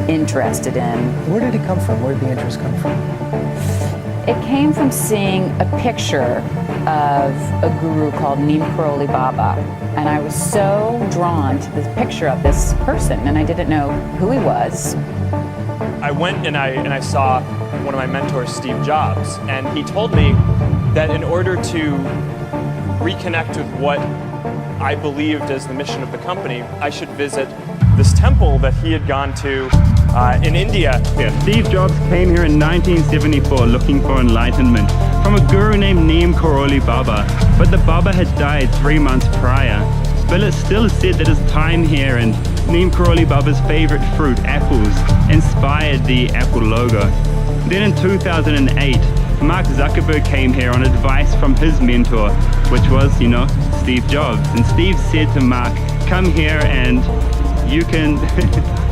Interested in. Where did it come from? Where did the interest come from? It came from seeing a picture of a guru called Neem Karoli Baba, and I was so drawn to this picture of this person, and I didn't know who he was. I went and I saw one of my mentors, Steve Jobs, and he told me that in order to reconnect with what I believed as the mission of the company, I should visit this temple that he had gone to in India. Yeah, Steve Jobs came here in 1974 looking for enlightenment from a guru named Neem Karoli Baba, but the Baba had died 3 months prior. But it still said that his time here and Neem Karoli Baba's favorite fruit, apples, inspired the Apple logo. Then in 2008, Mark Zuckerberg came here on advice from his mentor, which was, Steve Jobs. And Steve said to Mark, come here and you can...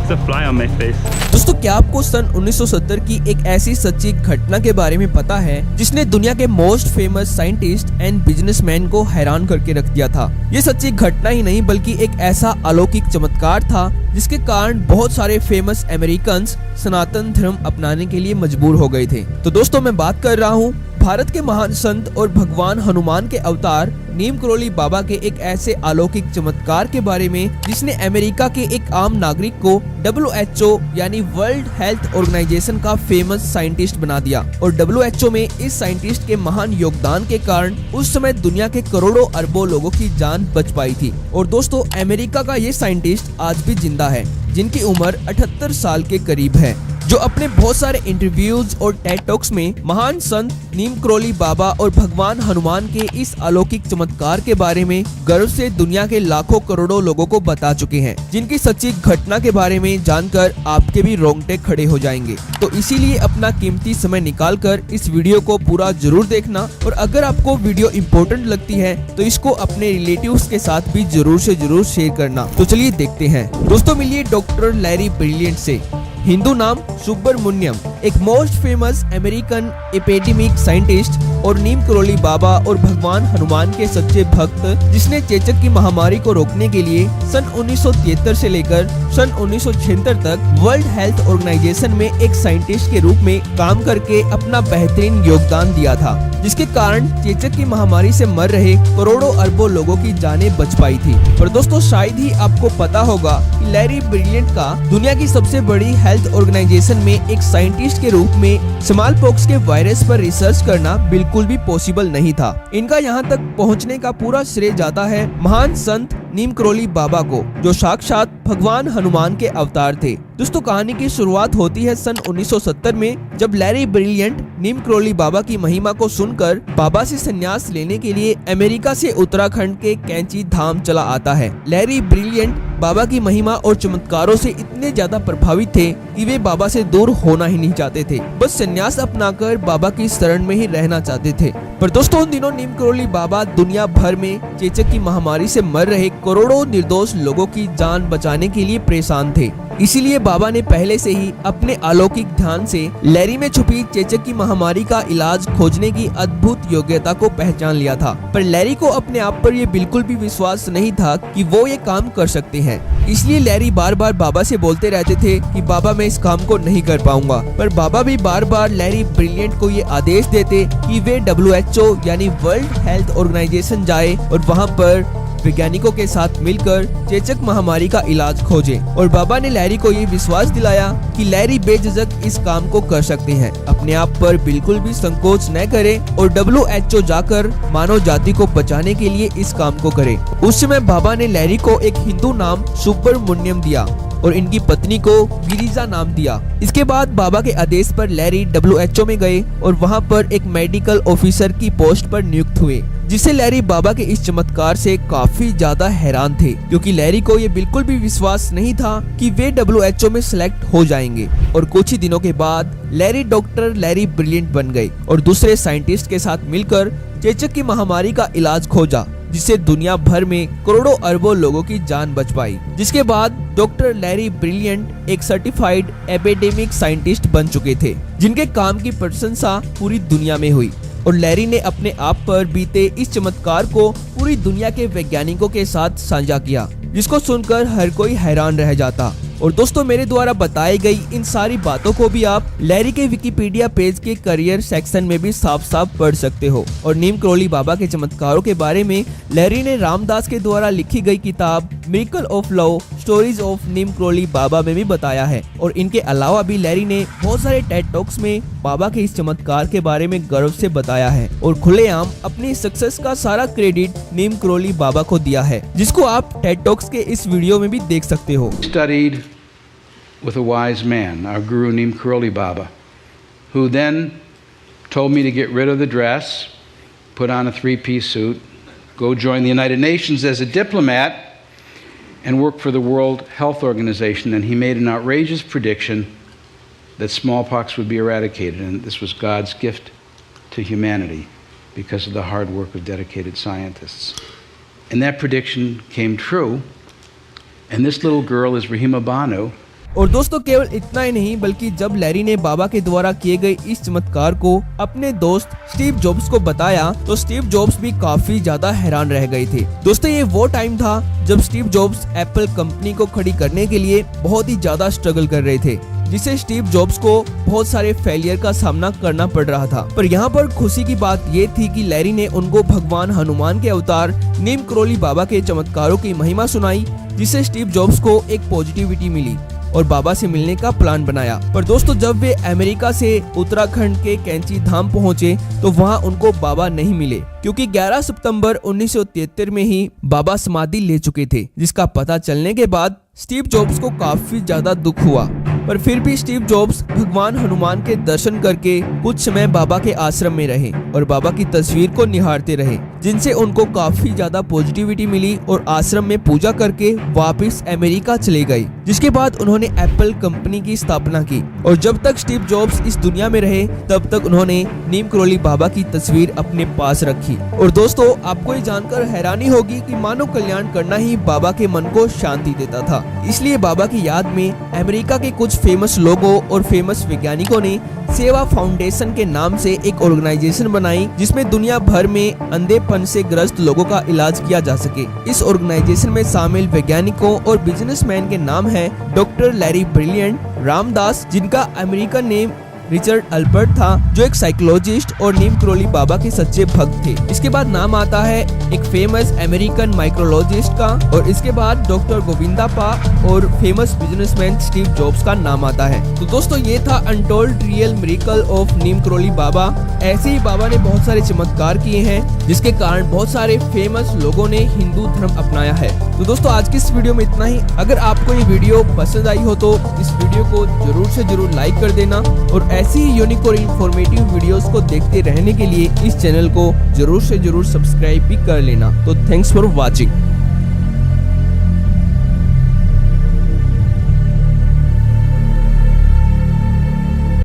It's a fly on my face. दोस्तों, क्या आपको सन 1970 की एक ऐसी सच्ची घटना के बारे में पता है जिसने दुनिया के most famous scientist and businessman को हैरान करके रख दिया था। ये सच्ची घटना ही नहीं बल्कि एक ऐसा अलौकिक चमत्कार था जिसके कारण बहुत सारे फेमस अमेरिकन्स सनातन धर्म अपनाने के लिए मजबूर हो गए थे। तो दोस्तों, मैं बात कर रहा हूँ भारत के महान संत और भगवान हनुमान के अवतार नीम करोली बाबा के एक ऐसे अलौकिक चमत्कार के बारे में जिसने अमेरिका के एक आम नागरिक को WHO यानी वर्ल्ड हेल्थ ऑर्गेनाइजेशन का फेमस साइंटिस्ट बना दिया। और WHO में इस साइंटिस्ट के महान योगदान के कारण उस समय दुनिया के करोड़ों अरबों लोगों की जान बच पाई थी। और दोस्तों, अमेरिका का ये साइंटिस्ट आज भी जिंदा है, जिनकी उम्र 78 साल के करीब है, जो अपने बहुत सारे इंटरव्यूज और टेड टॉक्स में महान संत नीम करोली बाबा और भगवान हनुमान के इस अलौकिक चमत्कार के बारे में गर्व से दुनिया के लाखों करोड़ों लोगों को बता चुके हैं, जिनकी सच्ची घटना के बारे में जानकर आपके भी रोंगटे खड़े हो जाएंगे। तो इसीलिए अपना कीमती समय निकालकर इस वीडियो को पूरा जरूर देखना, और अगर आपको वीडियो इम्पोर्टेंट लगती है तो इसको अपने रिलेटिव्स के साथ भी जरूर से जरूर शेयर करना। तो चलिए देखते हैं। दोस्तों, मिलिए डॉक्टर लैरी ब्रिलियंट से। हिंदू नाम सुब्रमण्यम, एक most famous American epidemic scientist और नीम करोली बाबा और भगवान हनुमान के सच्चे भक्त, जिसने चेचक की महामारी को रोकने के लिए सन 1973 से लेकर सन 1976 तक वर्ल्ड हेल्थ ऑर्गेनाइजेशन में एक साइंटिस्ट के रूप में काम करके अपना बेहतरीन योगदान दिया था, जिसके कारण चेचक की महामारी से मर रहे करोड़ों अरबों लोगों की जानें बच पाई थी। पर दोस्तों, शायद ही आपको पता होगा कि लैरी ब्रिलियंट का दुनिया की सबसे बड़ी हेल्थ ऑर्गेनाइजेशन में एक साइंटिस्ट के रूप में स्मॉल पॉक्स के वायरस पर रिसर्च करना बिल्कुल भी पॉसिबल नहीं था। इनका यहाँ तक पहुँचने का पूरा श्रेय जाता है महान संत नीम करोली बाबा को, जो साक्षात भगवान हनुमान के अवतार थे। दोस्तों, कहानी की शुरुआत होती है सन 1970 में, जब लैरी ब्रिलियंट नीम करोली बाबा की महिमा को सुनकर बाबा से संन्यास लेने के लिए अमेरिका से उत्तराखंड के कैंची धाम चला आता है। लैरी ब्रिलियंट बाबा की महिमा और चमत्कारों से इतने ज्यादा प्रभावित थे कि वे बाबा से दूर होना ही नहीं चाहते थे, बस संन्यास अपनाकर बाबा की शरण में ही रहना चाहते थे। पर दोस्तों, उन दिनों नीम करोली बाबा दुनिया भर में चेचक की महामारी से मर रहे करोड़ों निर्दोष लोगों की जान बचाने के लिए परेशान थे। इसीलिए बाबा ने पहले से ही अपने अलौकिक ध्यान से लैरी में छुपी चेचक की महामारी का इलाज खोजने की अद्भुत योग्यता को पहचान लिया था। पर लैरी को अपने आप पर यह बिल्कुल भी विश्वास नहीं था कि वो ये काम कर सकते हैं। इसलिए लैरी बार बार बाबा से बोलते रहते थे कि बाबा, मैं इस काम को नहीं कर पाऊंगा। पर बाबा भी बार बार लैरी ब्रिलियंट को ये आदेश देते कि वे WHO यानी वर्ल्ड हेल्थ ऑर्गेनाइजेशन जाए और वहाँ पर वैज्ञानिकों के साथ मिलकर चेचक महामारी का इलाज खोजें। और बाबा ने लैरी को ये विश्वास दिलाया कि लैरी बेझिझक इस काम को कर सकते हैं। अपने आप पर बिल्कुल भी संकोच न करें और WHO जाकर मानव जाति को बचाने के लिए इस काम को करें। उस समय बाबा ने लैरी को एक हिंदू नाम सुब्रमण्यम दिया और इनकी पत्नी को गिरिजा नाम दिया। इसके बाद बाबा के आदेश पर लैरी WHO में गए और वहाँ पर एक मेडिकल ऑफिसर की पोस्ट पर नियुक्त हुए, जिससे लैरी बाबा के इस चमत्कार से काफी ज्यादा हैरान थे, क्योंकि लैरी को ये बिल्कुल भी विश्वास नहीं था कि वे WHO में सिलेक्ट हो जाएंगे। और कुछ ही दिनों के बाद लैरी डॉक्टर लैरी ब्रिलियंट बन गए और दूसरे साइंटिस्ट के साथ मिलकर चेचक की महामारी का इलाज खोजा। जिससे दुनिया भर में करोड़ों अरबों लोगों की जान बच पाई। जिसके बाद डॉक्टर लैरी ब्रिलियंट एक सर्टिफाइड एपिडेमिक साइंटिस्ट बन चुके थे, जिनके काम की प्रशंसा पूरी दुनिया में हुई। और लैरी ने अपने आप पर बीते इस चमत्कार को पूरी दुनिया के वैज्ञानिकों के साथ साझा किया, जिसको सुनकर हर कोई हैरान रह जाता। और दोस्तों, मेरे द्वारा बताई गई इन सारी बातों को भी आप लैरी के विकिपीडिया पेज के करियर सेक्शन में भी साफ साफ पढ़ सकते हो। और नीम करोली बाबा के चमत्कारों के बारे में लैरी ने रामदास के द्वारा लिखी गई किताब miracle of love stories of Neem Karoli Baba में भी बताया है। और इनके अलावा भी लैरी ने बहुत सारे टेड टॉक्स में बाबा के इस चमत्कार के बारे में गर्व से बताया है और खुलेआम अपनी सक्सेस का सारा क्रेडिट नीम करोली बाबा को दिया है, जिसको आप टेड टॉक्स के इस वीडियो में भी देख सकते हो। Studied with a wise man, our guru Neem Karoli Baba, who then told me to get rid of the dress, put on a three-piece suit, go join the United Nations as a diplomat, and work for the World Health Organization. And he made an outrageous prediction that smallpox would be eradicated, and this was God's gift to humanity because of the hard work of dedicated scientists. And that prediction came true, and this little girl is Rahima Banu. और दोस्तों, केवल इतना ही नहीं बल्कि जब Larry ने बाबा के द्वारा किए गए इस चमत्कार को अपने दोस्त स्टीव जॉब्स को बताया तो स्टीव जॉब्स भी काफी ज्यादा हैरान रह गए थे। दोस्तों, ये वो टाइम था जब स्टीव जॉब्स एप्पल कंपनी को खड़ी करने के लिए बहुत ही ज्यादा स्ट्रगल कर रहे थे, जिससे स्टीव जॉब्स को बहुत सारे फेलियर का सामना करना पड़ रहा था। पर यहाँ पर खुशी की बात ये थी कि लैरी ने उनको भगवान हनुमान के अवतार नीम करोली बाबा के चमत्कारों की महिमा सुनाई, जिससे स्टीव जॉब्स को एक पॉजिटिविटी मिली और बाबा से मिलने का प्लान बनाया। पर दोस्तों, जब वे अमेरिका से उत्तराखंड के कैंची धाम पहुंचे तो वहां उनको बाबा नहीं मिले, क्योंकि 11 सितंबर 1973 में ही बाबा समाधि ले चुके थे, जिसका पता चलने के बाद स्टीव जॉब्स को काफी ज्यादा दुख हुआ। पर फिर भी स्टीव जॉब्स भगवान हनुमान के दर्शन करके कुछ समय बाबा के आश्रम में रहे और बाबा की तस्वीर को निहारते रहे, जिनसे उनको काफी ज्यादा पॉजिटिविटी मिली और आश्रम में पूजा करके वापस अमेरिका चले गए। जिसके बाद उन्होंने एप्पल कंपनी की स्थापना की और जब तक स्टीव जॉब्स इस दुनिया में रहे तब तक उन्होंने नीम करोली बाबा की तस्वीर अपने पास रखी। और दोस्तों, आपको ये जानकर हैरानी होगी कि मानव कल्याण करना ही बाबा के मन को शांति देता था। इसलिए बाबा की याद में अमेरिका के कुछ फेमस लोगों और फेमस वैज्ञानिकों ने सेवा फाउंडेशन के नाम से एक ऑर्गेनाइजेशन बनाई, जिसमें दुनिया भर में अंधेपन से ग्रस्त लोगों का इलाज किया जा सके। इस ऑर्गेनाइजेशन में शामिल वैज्ञानिकों और बिजनेसमैन के नाम है डॉक्टर लैरी ब्रिलियंट, रामदास, जिनका अमेरिकन नेम रिचर्ड अल्बर्ट था, जो एक साइकोलॉजिस्ट और नीम करोली बाबा के सच्चे भक्त थे। इसके बाद नाम आता है एक फेमस अमेरिकन माइक्रोलॉजिस्ट का, और इसके बाद डॉक्टर गोविंदा पा और फेमस बिजनेसमैन स्टीव जॉब्स का नाम आता है। तो दोस्तों, ये था untold real miracle of Neem Karoli बाबा। ऐसे ही बाबा ने बहुत सारे चमत्कार किए हैं, जिसके कारण बहुत सारे फेमस लोगों ने हिंदू धर्म अपनाया है। तो दोस्तों, आज की इस वीडियो में इतना ही। अगर आपको ये वीडियो पसंद आई हो तो इस वीडियो को जरूर से जरूर लाइक कर देना, और ऐसी ही यूनिक और इन्फॉर्मेटिव वीडियोस को देखते रहने के लिए इस चैनल को जरूर से जरूर सब्सक्राइब भी कर लेना। तो थैंक्स फॉर वॉचिंग।